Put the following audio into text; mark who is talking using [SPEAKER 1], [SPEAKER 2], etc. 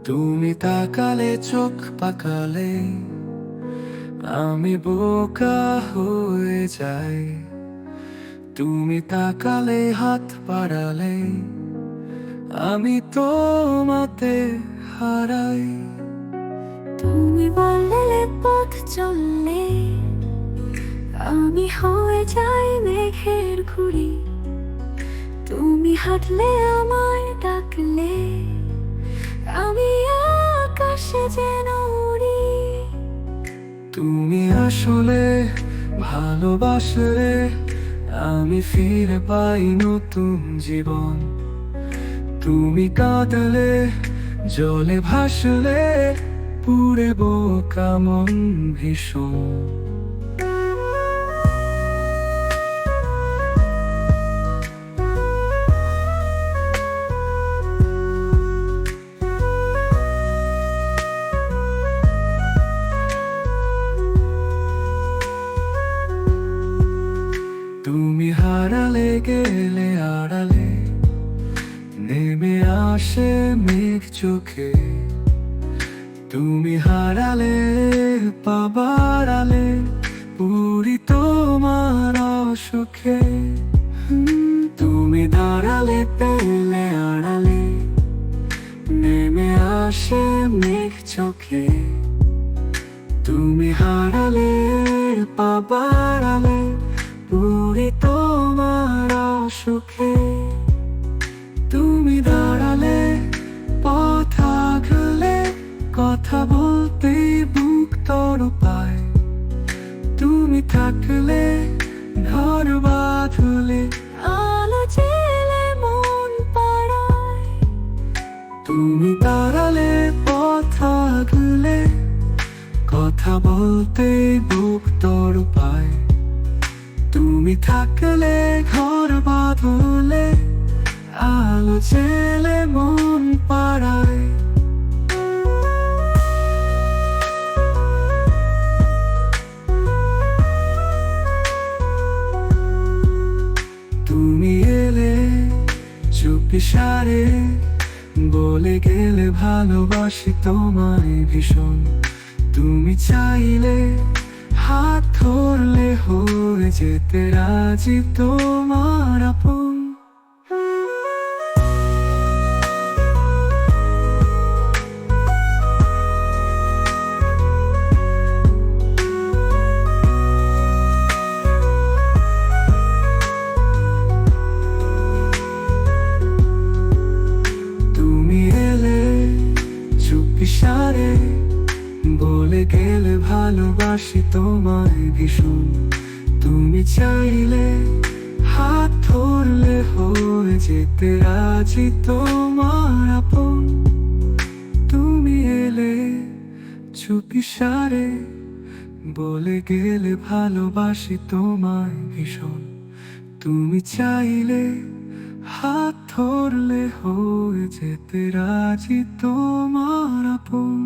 [SPEAKER 1] তুমি তাকালে চোখ পাকালে আমি বোকা হয়ে যাই। তুমি তাকালে হাত বাড়ালে আমি তোমাতে হারাই।
[SPEAKER 2] তুমি বললে পথ চললে আমি হয়ে যাই মেঘের ঘুড়ি। তুমি হাঁটলে আমায় ডাকলে আমি আকাশে যেন উড়ি।
[SPEAKER 1] তুমি আসলে ভালোবাসলে আমি ফিরে পাই নতুন জীবন। তুমি কাঁদলে জলে ভাসলে পুরে বোকা মন ভীষণ। তুমি হারালে গেলে আড়ালে নেমে আসে মেঘ চোখে। তুমি হারালে পাবার আলে পুরি তোমার অসুখে। তুমি দাঁড়ালে পেলে আড়ালে নেমে আসে মেঘ চোখে। তুমি হারালে পাবার আলে পুরি তোমার অসুখে। তুমি দাঁড়ালে পথ আগলে কথা বলতে বুক তড়পায়। তুমি থাকলে ঘর বাঁধলে
[SPEAKER 2] আলো জেলে মন পাড়ায়।
[SPEAKER 1] তুমি দাঁড়ালে পথ আগলে কথা বলতে বুক তড়পায়। তুমি থাকলে ঘর বাঁধলে আলো জেলে মন পাড়ায়। তুমি এলে চুপি সারে বলে গেলে ভালোবাসি তোমায় ভীষণ। তুমি চাইলে হাত ধরলে হয়ে যেতে রাজি তোমার আপন। তুমি এলে চুপি সারে বলে গেলে ভালোবাসি তোমায় ভীষণ। তুমি চাইলে হাত ধরলে হয়ে যেতে রাজি তোমার আপন। তুমি এলে চুপি সারে বলে গেলে ভালোবাসি তোমায় ভীষণ। তুমি চাইলে হাত ধরলে হয়ে যেতে রাজি তোমার আপন।